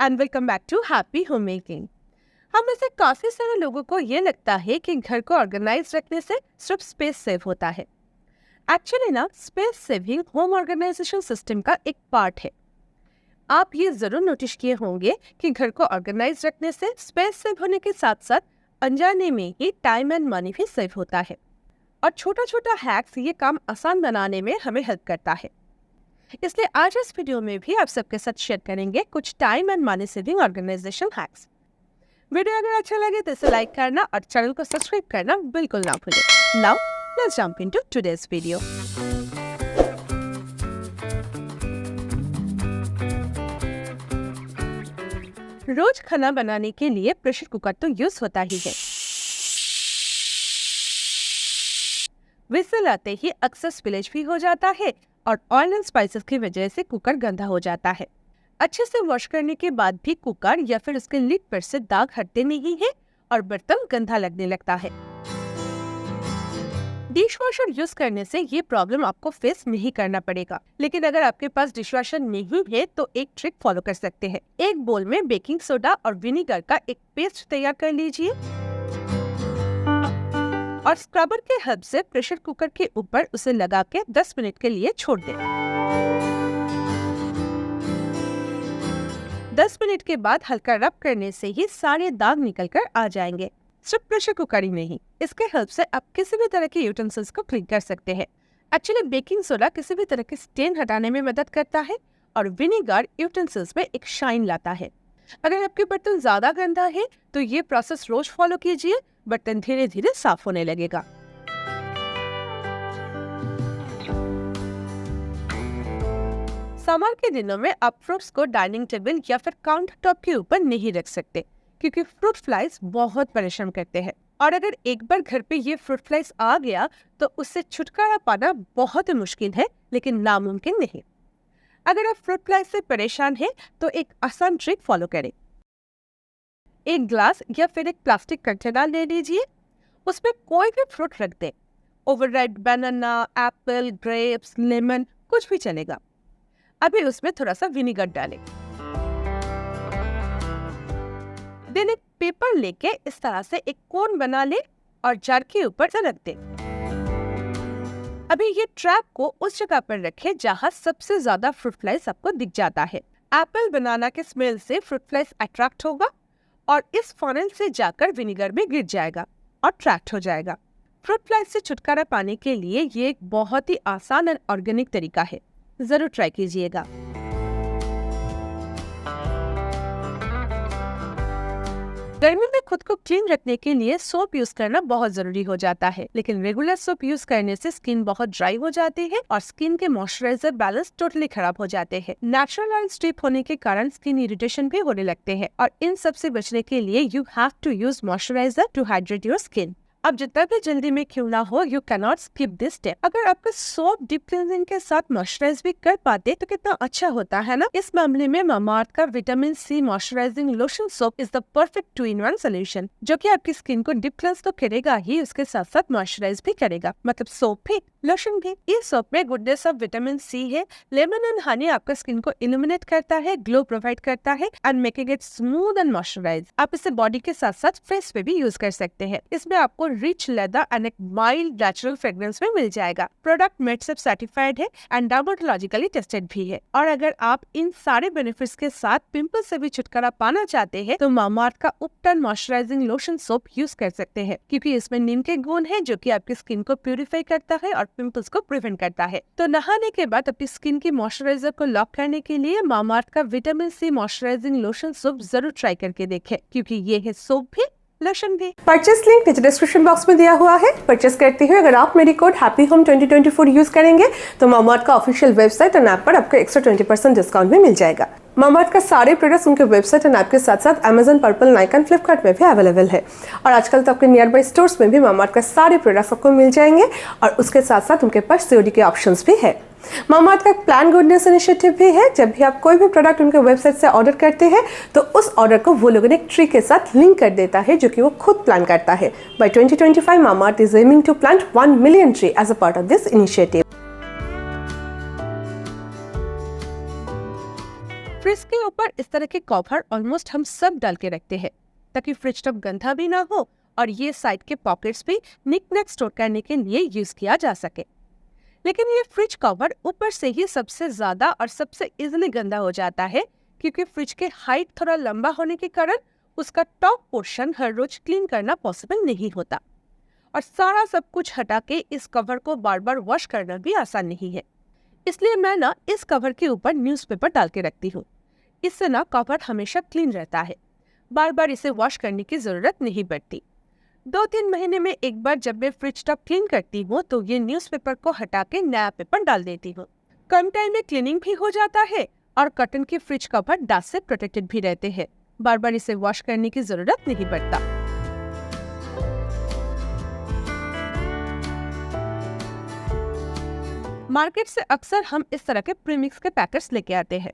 And welcome back to happy home making. हम में से काफी सारे लोगों को ये लगता है कि घर को ऑर्गेनाइज रखने से सिर्फ स्पेस सेव होता है। एक्चुअली ना, space saving home organisation system का एक पार्ट है। आप ये जरूर नोटिस किए होंगे कि घर को ऑर्गेनाइज रखने से स्पेस सेव होने के साथ साथ अनजाने में ही टाइम एंड मनी भी सेव होता है। और छोटा छोटा हैक्स ये काम आसान बनाने में हमें हेल्प करता है। इसलिए आज इस वीडियो में भी आप सबके साथ शेयर करेंगे कुछ time and money saving organisation hacks. Video अगर अच्छा लगे तो इसे लाइक करना और चैनल को सब्सक्राइब करना बिल्कुल ना भूलें। Now let's jump into today's video. रोज खाना बनाने के लिए प्रेशर कुकर तो यूज होता ही है। विसल आते ही अक्सर स्पिलेज भी हो जाता है और ऑयल एंड स्पाइसेस की वजह से कुकर गंदा हो जाता है। अच्छे से वॉश करने के बाद भी कुकर या फिर उसके लिड पर से दाग हटते नहीं है और बर्तन गंदा लगने लगता है। डिश वॉशर यूज करने से ये प्रॉब्लम आपको फेस नहीं करना पड़ेगा, लेकिन अगर आपके पास डिश वॉशर नहीं है तो एक ट्रिक फॉलो कर सकते हैं। एक बोल में बेकिंग सोडा और विनेगर का एक पेस्ट तैयार कर लीजिए और स्क्रबर के हेल्प से प्रेशर कुकर के ऊपर उसे लगा के 10 मिनट के लिए छोड़ दें। 10 मिनट के बाद हल्का रब करने से ही सारे दाग निकल कर आ जाएंगे। सिर्फ प्रेशर कुकर ही नहीं, इसके हेल्प से आप किसी भी तरह के यूटेंसिल्स को क्लीन कर सकते हैं। एक्चुअली बेकिंग सोडा किसी भी तरह के स्टेन हटाने में मदद करता है और विनेगर यूटेंसिल्स में एक शाइन लाता है। अगर आपके बर्तन ज्यादा गंदा है तो ये प्रोसेस रोज फॉलो कीजिए, बर्तन धीरे धीरे साफ होने लगेगा। समर के दिनों में आप फ्रूट्स को डाइनिंग टेबल या फिर काउंटर टॉप के ऊपर नहीं रख सकते, क्योंकि फ्रूट फ्लाइज बहुत परेशान करते हैं और अगर एक बार घर पे ये फ्रूट फ्लाइज आ गया तो उससे छुटकारा पाना बहुत मुश्किल है, लेकिन नामुमकिन नहीं। अगर आप फ्रूट फ्लाइज से परेशान हैं तो एक आसान ट्रिक फॉलो करें। एक ग्लास या फिर एक प्लास्टिक कंटेनर ले लीजिए, उसमें कोई भी फ्रूट रख दें। ओवरराइप बनाना, एप्पल, ग्रेप्स, लेमन, कुछ भी चलेगा। अभी उसमें थोड़ा सा विनेगर डालें। देन एक पेपर लेके इस तरह से एक कोन बना ले और जार के ऊपर से रख दें। अभी ये ट्रैप को उस जगह पर रखें जहां सबसे ज्यादा फ्रूट फ्लाइज आपको दिख जाता है। एप्पल बनाना के स्मेल से फ्रूट फ्लाइज अट्रैक्ट होगा और इस फनल से जाकर विनेगर में गिर जाएगा और ट्रैक्ट हो जाएगा। फ्रूट फ्लाइज से छुटकारा पाने के लिए ये एक बहुत ही आसान और ऑर्गेनिक तरीका है, जरूर ट्राई कीजिएगा। गर्मी में खुद को क्लीन रखने के लिए सोप यूज करना बहुत जरूरी हो जाता है, लेकिन रेगुलर सोप यूज करने से स्किन बहुत ड्राई हो जाती है और स्किन के मॉइस्चराइजर बैलेंस टोटली खराब हो जाते हैं। नेचुरल ऑयल स्ट्रिप होने के कारण स्किन इरिटेशन भी होने लगते हैं और इन सब से बचने के लिए you have to use moisturiser to hydrate your skin. अब जितना भी जल्दी में क्यों ना हो, you can not skip this step. अगर आपका सोप डीप क्लींजिंग के साथ मॉइस्चराइज भी कर पाते तो कितना अच्छा होता है ना। इस मामले में मामाअर्थ का vitamin C moisturising lotion soap is the perfect 2-in-1 solution, जो कि आपकी स्किन को डीप क्लींज तो करेगा ही, उसके साथ साथ मॉइस्चराइज भी करेगा। मतलब सोप भी लोशन भी। इस सोप में गुडनेस ऑफ विटामिन सी है। लेमन एंड हनी आपका स्किन को इल्यूमिनेट करता है, ग्लो प्रोवाइड करता है and making it smooth and moisturise. आप इसे बॉडी के साथ साथ फेस पे भी यूज कर सकते हैं। इसमें आपको रिच लेदर एंड एक माइल्ड नेचुरल फ्रेग्रेंस में मिल जाएगा। प्रोडक्ट मेडसेप सर्टिफाइड है एंड डर्मेटोलॉजिकली टेस्टेड भी है। और अगर आप इन सारे बेनिफिट्स के साथ पिंपल से भी छुटकारा पाना चाहते हैं तो मामाअर्थ का उपटन मॉइस्चराइजिंग लोशन सोप यूज कर सकते हैं, क्योंकि इसमें नीम के गुण है जो कि आपकी स्किन को प्यूरिफाई करता है और पिंपल्स को प्रिवेंट करता है। तो नहाने के बाद अपनी स्किन की मॉइस्चराइजर को लॉक करने के लिए मामाअर्थ का vitamin C moisturising lotion soap जरूर ट्राई करके देखें, क्योंकि ये है सोप भी लोशन भी। परचेस लिंक नीचे डिस्क्रिप्शन बॉक्स में दिया हुआ है। परचेस करते हुए अगर आप मेरी कोड हैप्पी होम 2024 यूज करेंगे तो मामाअर्थ का ऑफिशियल वेबसाइट और ऐप पर आपको एक्स्ट्रा 20% डिस्काउंट में मिल जाएगा। मामाअर्थ का सारे प्रोडक्ट्स उनके वेबसाइट और ऐप के साथ साथ Amazon, पर्पल, नाइका, फ्लिपकार्ट में भी अवेलेबल है और आजकल तो आपके नियर बाई स्टोर्स में भी मामाअर्थ का सारे प्रोडक्ट्स आपको मिल जाएंगे और उसके साथ साथ उनके पास COD के ऑप्शंस भी है। मामाअर्थ का प्लान गुडनेस इनिशिएटिव भी है। जब भी आप कोई भी प्रोडक्ट उनके वेबसाइट से ऑर्डर करते हैं तो उस ऑर्डर को वो लोगों ने एक ट्री के साथ लिंक कर देता है, जो कि वो खुद प्लान करता है। By 2025 Mamaearth is aiming to plant 1 million tree as a part of this initiative. Fridge के ऊपर इस तरह के कवर ऑलमोस्ट हम सब डाल के रखते हैं ताकि फ्रिज टॉप गंदा भी ना हो और ये साइड के पॉकेट्स भी निकनेक स्टोर करने के लिए यूज किया जा सके। लेकिन ये फ्रिज कवर ऊपर से ही सबसे ज्यादा और सबसे इजीली गंदा हो जाता है क्योंकि फ्रिज के हाइट थोड़ा लंबा होने के कारण उसका टॉप पोर्शन हर रोज क्लीन करना पॉसिबल नहीं होता और सारा सब कुछ हटा के इस कवर को बार बार वॉश करना भी आसान नहीं है। इसलिए मैं ना इस कवर के ऊपर न्यूज़पेपर डाल के रखती हूँ। इससे ना कवर हमेशा क्लीन रहता है, बार बार इसे वॉश करने की जरूरत नहीं पड़ती। 2-3 महीने में एक बार जब मैं फ्रिज टॉप क्लीन करती हूँ तो ये न्यूज़पेपर को हटा के नया पेपर डाल देती हूँ। कम टाइम में क्लीनिंग भी हो जाता है और कॉटन के फ्रिज कवर डस्ट से प्रोटेक्टेड भी रहते हैं। बार बार इसे वॉश करने की जरूरत नहीं पड़ता। मार्केट से अक्सर हम इस तरह के प्रीमिक्स के पैकेट्स लेके आते हैं,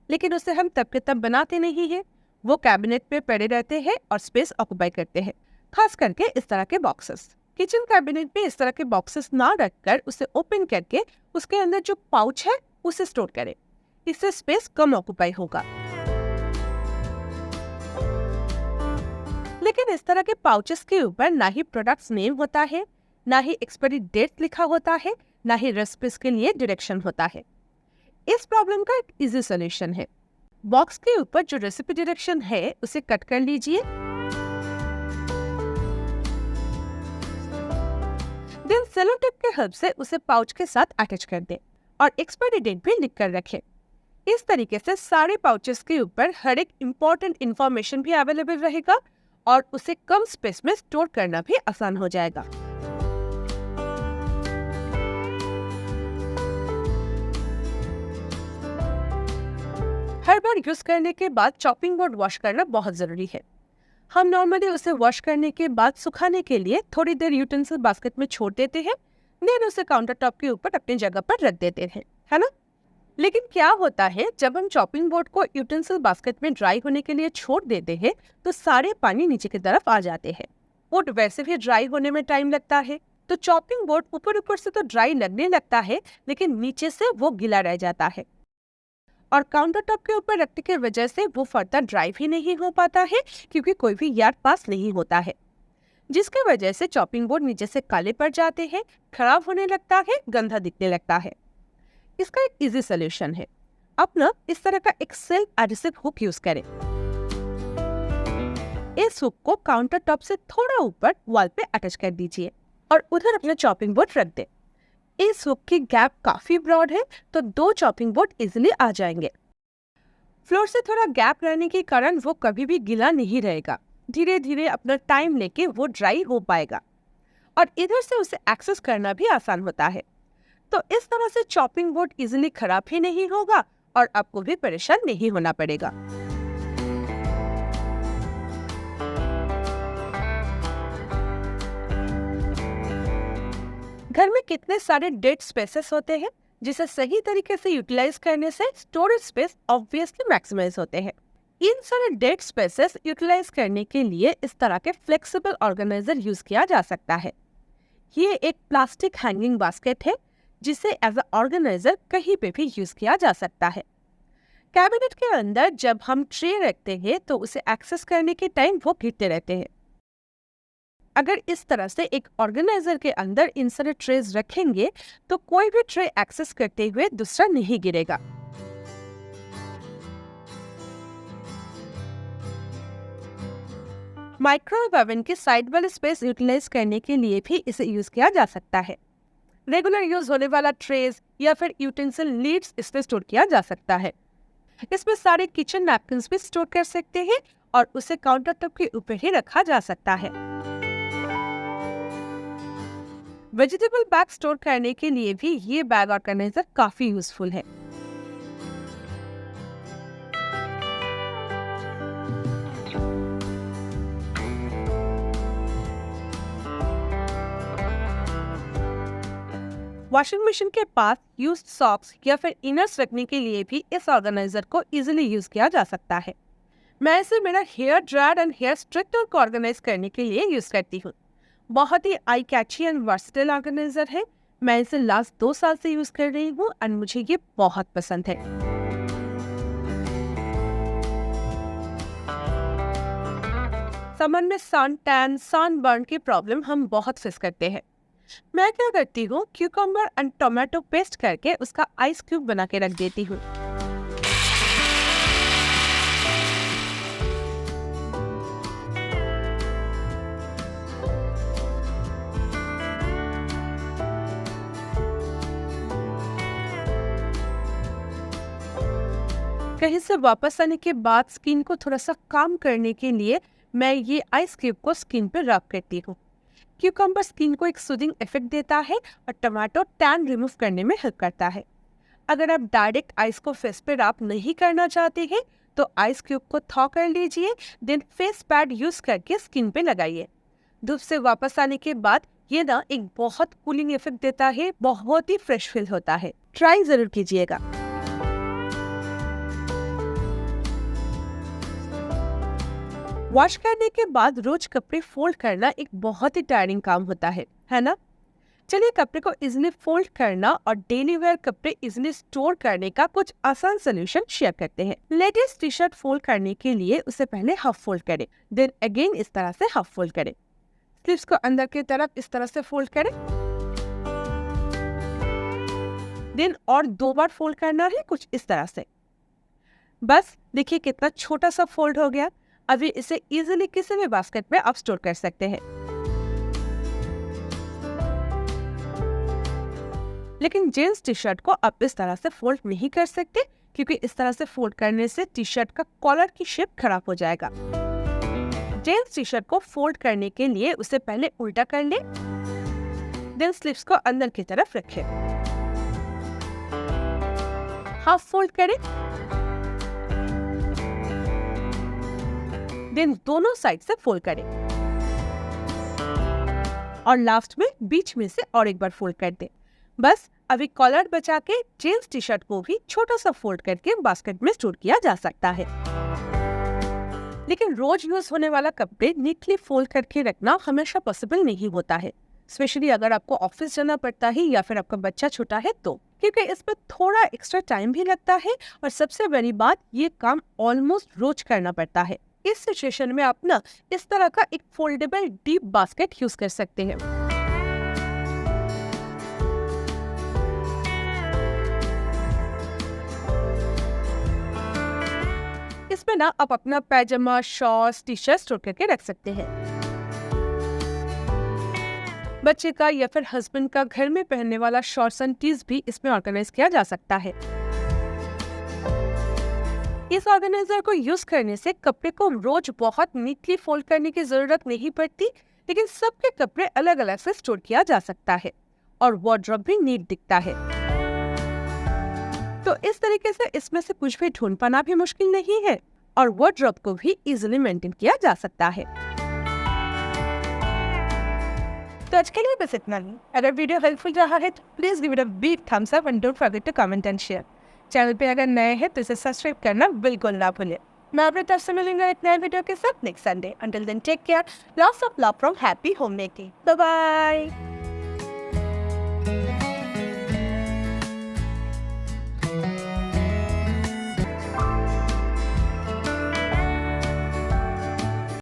लेकिन उसे हम तब के तब बनाते नहीं हैं। वो कैबिनेट पे पड़े रहते हैं और स्पेस ऑक्यूपाई करते हैं, खास करके इस तरह के बॉक्सेस। किचन कैबिनेट पे इस तरह के बॉक्सेस ना रखकर उसे ओपन करके उसके अंदर जो पाउच है उसे स्टोर करें। इससे स्पेस कम ऑक्यूपाई होगा। लेकिन इस तरह के पाउचेस के ऊपर ना ही प्रोडक्ट्स नेम होता है, ना ही एक्सपायरी डेट लिखा होता है, ना ही रेसिपीज के लिए डायरेक्शन होता है। इस प्रॉब्लम का एक इजी सॉल्यूशन है। बॉक्स के ऊपर जो रेसिपी डायरेक्शन है उसे कट कर लीजिए, देन सेलो टेप के हेल्प से उसे पाउच के साथ अटैच कर दें और एक्सपायरी डेट भी लिख कर रखें। इस तरीके से सारे पाउचेस के ऊपर हर एक इम्पोर्टेंट इंफॉर्मेशन भी अवेलेबल रहेगा और उसे कम स्पेस में स्टोर करना भी आसान हो जाएगा। हर बार यूज करने के बाद चॉपिंग बोर्ड वॉश करना बहुत जरूरी है। हम नॉर्मली उसे वॉश करने के बाद सुखाने के लिए थोड़ी देर यूटेंसिल बास्केट में छोड़ देते हैं, देन उसे काउंटर टॉप के ऊपर अपनी जगह पर रख देते हैं, है ना? लेकिन क्या होता है जब हम चॉपिंग बोर्ड को यूटेंसिल बास्केट में ड्राई होने के लिए छोड़ देते हैं तो सारे पानी नीचे की तरफ आ जाते हैं। वुड वैसे भी ड्राई होने में टाइम लगता है, तो चॉपिंग बोर्ड ऊपर से तो ड्राई लगने लगता है लेकिन नीचे से वो गीला रह जाता है और काउंटर टॉप के ऊपर रखने की वजह से वो फर्दर ड्राई भी नहीं हो पाता है क्योंकि कोई भी यार्ड पास नहीं होता है, जिसकी वजह से चॉपिंग बोर्ड नीचे से काले पड़ जाते हैं, खराब होने लगता है, गंदा दिखने लगता है। इसका एक इजी सॉल्यूशन है। अपना इस तरह का एक सेल्फ एडहेसिव हुक यूज करें। इस हुक को काउंटर टॉप से थोड़ा ऊपर वॉल पे अटैच कर दीजिए और उधर अपना चॉपिंग बोर्ड रख दे। इस हुक की गैप काफी ब्रॉड है तो 2 चॉपिंग बोर्ड इजिली आ जाएंगे। फ्लोर से थोड़ा गैप रहने के कारण वो कभी भी गीला नहीं रहेगा, धीरे धीरे अपना टाइम लेके वो ड्राई हो पाएगा और इधर से उसे एक्सेस करना भी आसान होता है। तो इस तरह से चॉपिंग बोर्ड इजिली खराब ही नहीं होगा और आपको भी परेशान नहीं होना पड़ेगा। घर में कितने सारे डेड स्पेसेस होते हैं जिसे सही तरीके से यूटिलाइज करने से स्टोरेज स्पेस ऑब्वियसली मैक्सिमाइज होते हैं। इन सारे डेड स्पेसेस यूटिलाइज करने के लिए इस तरह के फ्लेक्सिबल ऑर्गेनाइजर यूज किया जा सकता है। ये एक प्लास्टिक हैंगिंग बास्केट है जिसे एज अ ऑर्गेनाइजर कहीं पे भी यूज किया जा सकता है। कैबिनेट के अंदर जब हम ट्रे रखते हैं तो उसे एक्सेस करने के टाइम वो गिरते रहते हैं। अगर इस तरह से एक ऑर्गेनाइजर के अंदर इन सारे ट्रेज रखेंगे तो कोई भी ट्रे एक्सेस करते हुए दूसरा नहीं गिरेगा। माइक्रोवेव ओवन के साइड वाले स्पेस यूटिलाइज करने के लिए भी इसे यूज किया जा सकता है। रेगुलर यूज होने वाला ट्रेज या फिर यूटेंसिल लीड्स इसमें स्टोर किया जा सकता है। इसमें सारे किचन नैपकिन्स भी स्टोर कर सकते हैं और उसे काउंटर टॉप के ऊपर ही रखा जा सकता है। वेजिटेबल बैग स्टोर करने के लिए भी ये बैग ऑर्गेनाइजर काफी यूजफुल है। वॉशिंग मशीन के पास यूज्ड सॉक्स या फिर इनर्स रखने के लिए भी इस ऑर्गेनाइजर को इजीली यूज किया जा सकता है। मैं इसे मेरा hair dryer and hair straightener को ऑर्गेनाइज करने के लिए यूज करती हूँ। बहुत ही eye catchy and versatile organiser है। मैं इसे लास्ट 2 साल से यूज कर रही हूँ और मुझे ये बहुत पसंद है। समर में सन टैन, सन बर्न की प्रॉब्लम हम बहुत फेस करते हैं। मैं क्या करती हूँ, क्यूकम्बर एंड टोमेटो पेस्ट करके उसका आइस क्यूब बना के रख देती हूँ। कहीं से वापस आने के बाद स्किन को थोड़ा सा काम करने के लिए मैं ये आइस क्यूब को स्किन पे रब करती हूँ। क्यूकम्बर स्किन को एक सूदिंग इफेक्ट देता है और टमाटो टैन रिमूव करने में हेल्प करता है। अगर आप डायरेक्ट आइस को फेस पे रब नहीं करना चाहते हैं तो आइस क्यूब को थॉ कर लीजिए, देन फेस पैड यूज करके स्किन पे लगाइए। धूप से वापस आने के बाद ये ना एक बहुत कूलिंग इफेक्ट देता है, बहुत ही फ्रेश फील होता है। ट्राई जरूर कीजिएगा। वॉश करने के बाद रोज कपड़े फोल्ड करना एक बहुत ही टायरिंग काम होता है ना? चलिए कपड़े को इजिली फोल्ड करना और डेली वेयर कपड़े इजिली स्टोर करने का कुछ आसान सोल्यूशन शेयर करते हैं। लेडीज टी शर्ट फोल्ड करने के लिए उसे पहले हाफ फोल्ड करें, देन अगेन इस तरह से हाफ फोल्ड करें। स्लीव्स को अंदर की तरफ इस तरह से फोल्ड करें, देन और 2 बार फोल्ड करना है कुछ इस तरह से। बस देखिए कितना छोटा सा फोल्ड हो गया। अभी इसे इजीली किसी भी बास्केट में आप स्टोर कर सकते हैं। लेकिन जींस टी शर्ट को आप इस तरह से फोल्ड नहीं कर सकते, क्योंकि इस तरह से फोल्ड करने से टी शर्ट का कॉलर की शेप खराब हो जाएगा। जींस टी शर्ट को फोल्ड करने के लिए उसे पहले उल्टा कर ले, देन स्लीव्स को अंदर की तरफ रखें, हाफ फोल्ड करें, देन दोनों साइड से फोल्ड करें और लास्ट में बीच में से और एक बार फोल्ड कर दें। बस अभी कॉलर बचा के जींस टी शर्ट को भी छोटा सा फोल्ड करके बास्केट में स्टोर किया जा सकता है। लेकिन रोज यूज होने वाला कपड़े नीटली फोल्ड करके रखना हमेशा पॉसिबल नहीं होता है, स्पेशली अगर आपको ऑफिस जाना पड़ता है या फिर आपका बच्चा छोटा है तो, क्योंकि इसमें थोड़ा एक्स्ट्रा टाइम भी लगता है और सबसे बड़ी बात ये काम ऑलमोस्ट रोज करना पड़ता है। इस सिचुएशन में आप ना इस तरह का एक फोल्डेबल डीप बास्केट यूज कर सकते हैं। इसमें ना आप अपना पैजामा, शॉर्ट्स, टी शर्ट स्टोर करके रख सकते हैं। बच्चे का या फिर हस्बैंड का घर में पहनने वाला शॉर्ट्स एंड टीज भी इसमें ऑर्गेनाइज किया जा सकता है। इस ऑर्गेनाइजर को यूज करने से कपड़े को रोज बहुत नीटली फोल्ड करने की जरूरत नहीं पड़ती, लेकिन सबके कपड़े अलग अलग से स्टोर किया जा सकता है और वार्डरोब भी नीट दिखता है। तो इस तरीके से इसमें से कुछ भी ढूंढ पाना भी मुश्किल नहीं है और वार्डरोब को भी इजीली मेंटेन किया जा सकता है। तो आज के लिए बस इतना ही। अगर वीडियो हेल्पफुल रहा है तो please give it a big thumbs up and don't forget to comment and share. Channel पे अगर नए हैं तो इसे सब्सक्राइब करना बिल्कुल ना भूलें। मैं अपने तरफ से मिलूंगा एक नए वीडियो के साथ next Sunday. Until then take care, lots of love from happy home making. Bye bye.